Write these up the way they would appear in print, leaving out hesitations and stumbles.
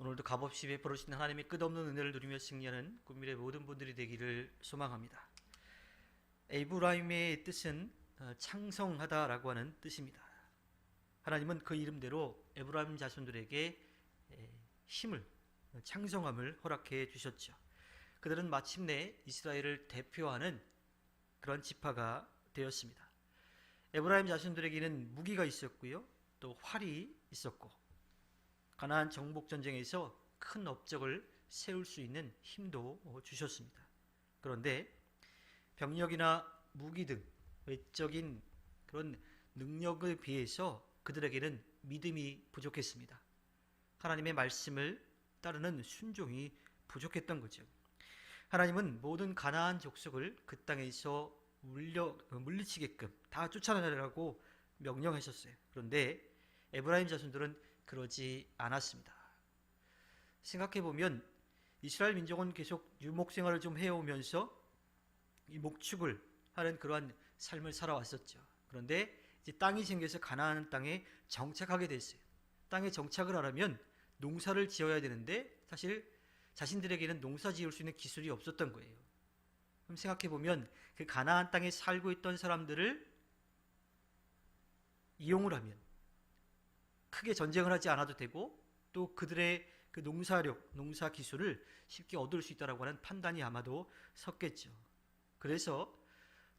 오늘도 값없이 베풀어주시는 하나님의 끝없는 은혜를 누리며 승리하는 꿈미래 모든 분들이 되기를 소망합니다. 에브라임의 뜻은 창성하다라고 하는 뜻입니다. 하나님은 그 이름대로 에브라임 자손들에게 힘을, 창성함을 허락해 주셨죠. 그들은 마침내 이스라엘을 대표하는 그런 지파가 되었습니다. 에브라임 자손들에게는 무기가 있었고요, 또 활이 있었고, 가나안 정복 전쟁에서 큰 업적을 세울 수 있는 힘도 주셨습니다. 그런데 병력이나 무기 등 외적인 그런 능력에 비해서 그들에게는 믿음이 부족했습니다. 하나님의 말씀을 따르는 순종이 부족했던 거죠. 하나님은 모든 가나안 족속을 그 땅에서 물리치게끔 다 쫓아내라고 명령하셨어요. 그런데 에브라임 자손들은 그러지 않았습니다. 생각해보면 이스라엘 민족은 계속 유목 생활을 좀 해오면서 이 목축을 하는 그러한 삶을 살아왔었죠. 그런데 이제 땅이 생겨서 가나안 땅에 정착하게 됐어요. 땅에 정착을 하려면 농사를 지어야 되는데 사실 자신들에게는 농사 지을 수 있는 기술이 없었던 거예요. 그럼 생각해보면 그 가나안 땅에 살고 있던 사람들을 이용을 하면 크게 전쟁을 하지 않아도 되고, 또 그들의 그 농사력, 농사 기술을 쉽게 얻을 수 있다라고 하는 판단이 아마도 섰겠죠. 그래서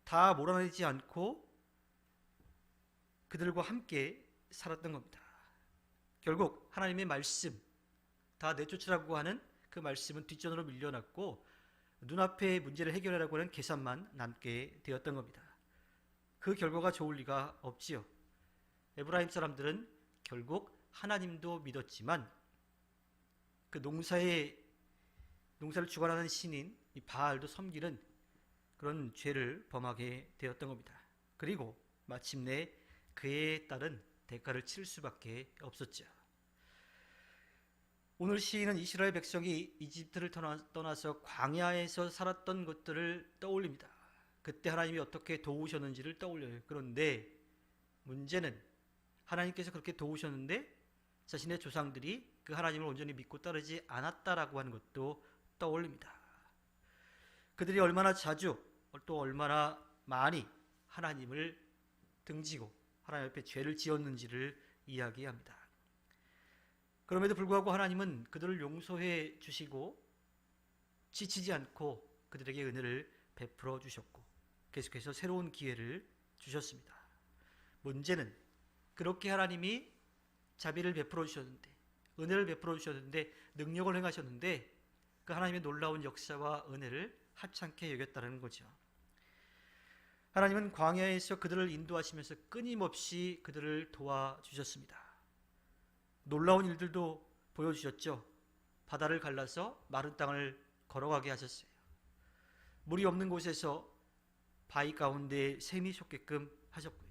다 몰아내지 않고 그들과 함께 살았던 겁니다. 결국 하나님의 말씀, 다 내쫓으라고 하는 그 말씀은 뒷전으로 밀려났고 눈앞의 문제를 해결하라고 하는 계산만 남게 되었던 겁니다. 그 결과가 좋을 리가 없지요. 에브라임 사람들은 결국 하나님도 믿었지만 그 농사를 주관하는 신인 이 바알도 섬기는 그런 죄를 범하게 되었던 겁니다. 그리고 마침내 그에 따른 대가를 치를 수밖에 없었죠. 오늘 시인은 이스라엘 백성이 이집트를 떠나서 광야에서 살았던 것들을 떠올립니다. 그때 하나님이 어떻게 도우셨는지를 떠올려요. 그런데 문제는 하나님께서 그렇게 도우셨는데 자신의 조상들이 그 하나님을 온전히 믿고 따르지 않았다라고 하는 것도 떠올립니다. 그들이 얼마나 자주 또 얼마나 많이 하나님을 등지고 하나님 앞에 죄를 지었는지를 이야기합니다. 그럼에도 불구하고 하나님은 그들을 용서해 주시고 지치지 않고 그들에게 은혜를 베풀어 주셨고 계속해서 새로운 기회를 주셨습니다. 문제는 그렇게 하나님이 자비를 베풀어 주셨는데, 은혜를 베풀어 주셨는데, 능력을 행하셨는데 그 하나님의 놀라운 역사와 은혜를 하찮게 여겼다는 거죠. 하나님은 광야에서 그들을 인도하시면서 끊임없이 그들을 도와주셨습니다. 놀라운 일들도 보여주셨죠. 바다를 갈라서 마른 땅을 걸어가게 하셨어요. 물이 없는 곳에서 바위 가운데 샘이 솟게끔 하셨고요.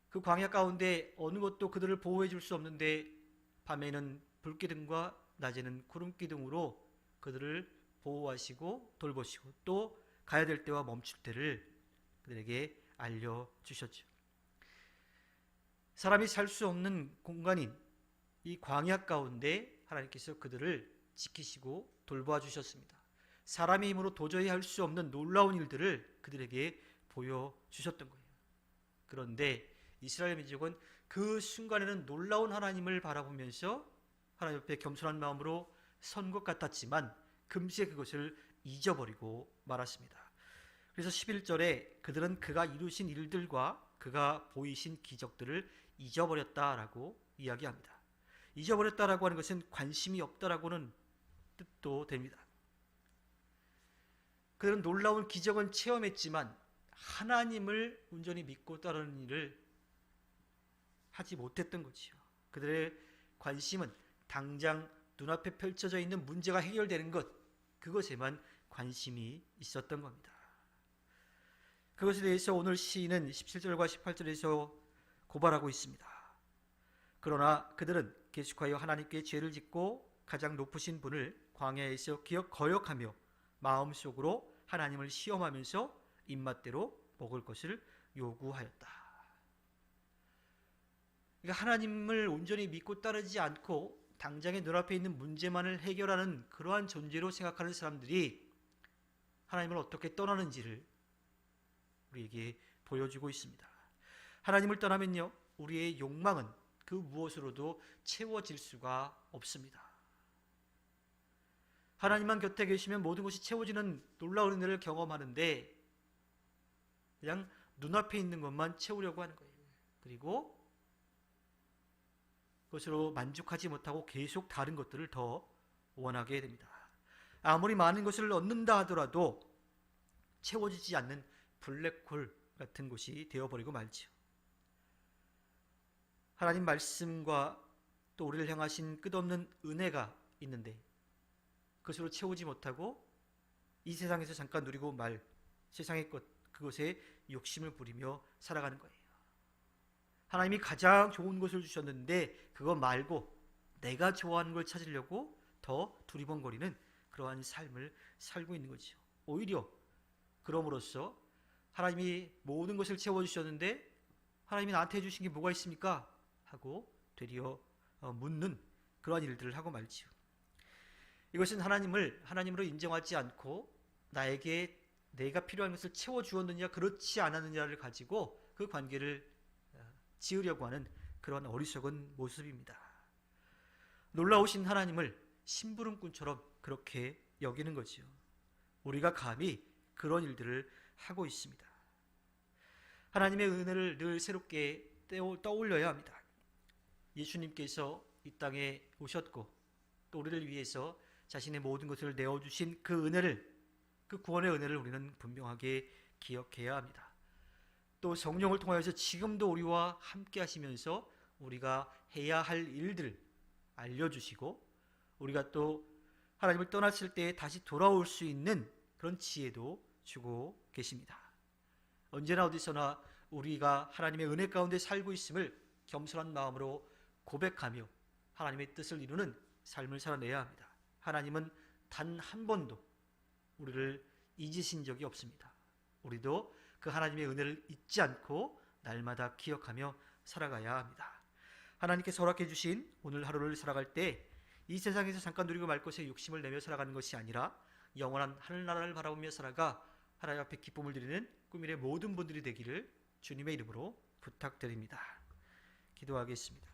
그 광야 가운데 어느 것도 그들을 보호해 줄 수 없는데 밤에는 불기둥과 낮에는 구름기둥으로 그들을 보호하시고 돌보시고 또 가야 될 때와 멈출 때를 그들에게 알려주셨죠. 사람이 살 수 없는 공간인 이 광야 가운데 하나님께서 그들을 지키시고 돌보아 주셨습니다. 사람의 힘으로 도저히 할 수 없는 놀라운 일들을 그들에게 보여주셨던 거예요. 그런데 이스라엘 민족은 그 순간에는 놀라운 하나님을 바라보면서 하나님 옆에 겸손한 마음으로 선 것 같았지만 금세 그것을 잊어버리고 말았습니다. 그래서 11절에 그들은 그가 이루신 일들과 그가 보이신 기적들을 잊어버렸다라고 이야기합니다. 잊어버렸다라고 하는 것은 관심이 없다라고는 뜻도 됩니다. 그들은 놀라운 기적은 체험했지만 하나님을 온전히 믿고 따르는 일을 하지 못했던 거지요. 그들의 관심은 당장 눈앞에 펼쳐져 있는 문제가 해결되는 것, 그것에만 관심이 있었던 겁니다. 그것에 대해서 오늘 시인은 17절과 18절에서 고발하고 있습니다. 그러나 그들은 계속하여 하나님께 죄를 짓고 가장 높으신 분을 광야에서 거역하며 마음속으로 하나님을 시험하면서 입맛대로 먹을 것을 요구하였다. 그러니까 하나님을 온전히 믿고 따르지 않고 당장의 눈앞에 있는 문제만을 해결하는 그러한 존재로 생각하는 사람들이 하나님을 어떻게 떠나는지를 우리에게 보여주고 있습니다. 하나님을 떠나면요, 우리의 욕망은 그 무엇으로도 채워질 수가 없습니다. 하나님만 곁에 계시면 모든 것이 채워지는 놀라운 은혜를 경험하는데 그냥 눈앞에 있는 것만 채우려고 하는 거예요. 그리고 그것으로 만족하지 못하고 계속 다른 것들을 더 원하게 됩니다. 아무리 많은 것을 얻는다 하더라도 채워지지 않는 블랙홀 같은 곳이 되어버리고 말지요. 하나님 말씀과 또 우리를 향하신 끝없는 은혜가 있는데 그것으로 채우지 못하고 이 세상에서 잠깐 누리고 말 세상의 것 그것에 욕심을 부리며 살아가는 거예요. 하나님이 가장 좋은 것을 주셨는데 그거 말고 내가 좋아하는 걸 찾으려고 더 두리번거리는 그러한 삶을 살고 있는 거죠. 오히려 그럼으로써 하나님이 모든 것을 채워주셨는데 하나님이 나한테 해주신 게 뭐가 있습니까? 하고 되려 묻는 그러한 일들을 하고 말지요. 이것은 하나님을 하나님으로 인정하지 않고 나에게 내가 필요한 것을 채워주었느냐 그렇지 않았느냐를 가지고 그 관계를 지으려고 하는 그런 어리석은 모습입니다. 놀라우신 하나님을 심부름꾼처럼 그렇게 여기는 거지요. 우리가 감히 그런 일들을 하고 있습니다. 하나님의 은혜를 늘 새롭게 떠올려야 합니다. 예수님께서 이 땅에 오셨고 또 우리를 위해서 자신의 모든 것을 내어주신 그 은혜를, 그 구원의 은혜를 우리는 분명하게 기억해야 합니다. 또 성령을 통하여서 지금도 우리와 함께 하시면서 우리가 해야 할 일들 알려주시고 우리가 또 하나님을 떠났을 때 다시 돌아올 수 있는 그런 지혜도 주고 계십니다. 언제나 어디서나 우리가 하나님의 은혜 가운데 살고 있음을 겸손한 마음으로 고백하며 하나님의 뜻을 이루는 삶을 살아내야 합니다. 하나님은 단 한 번도 우리를 잊으신 적이 없습니다. 우리도 그 하나님의 은혜를 잊지 않고 날마다 기억하며 살아가야 합니다. 하나님께서 허락해 주신 오늘 하루를 살아갈 때 이 세상에서 잠깐 누리고 말 것에 욕심을 내며 살아가는 것이 아니라 영원한 하늘나라를 바라보며 살아가 하나님 앞에 기쁨을 드리는 꿈일의 모든 분들이 되기를 주님의 이름으로 부탁드립니다. 기도하겠습니다.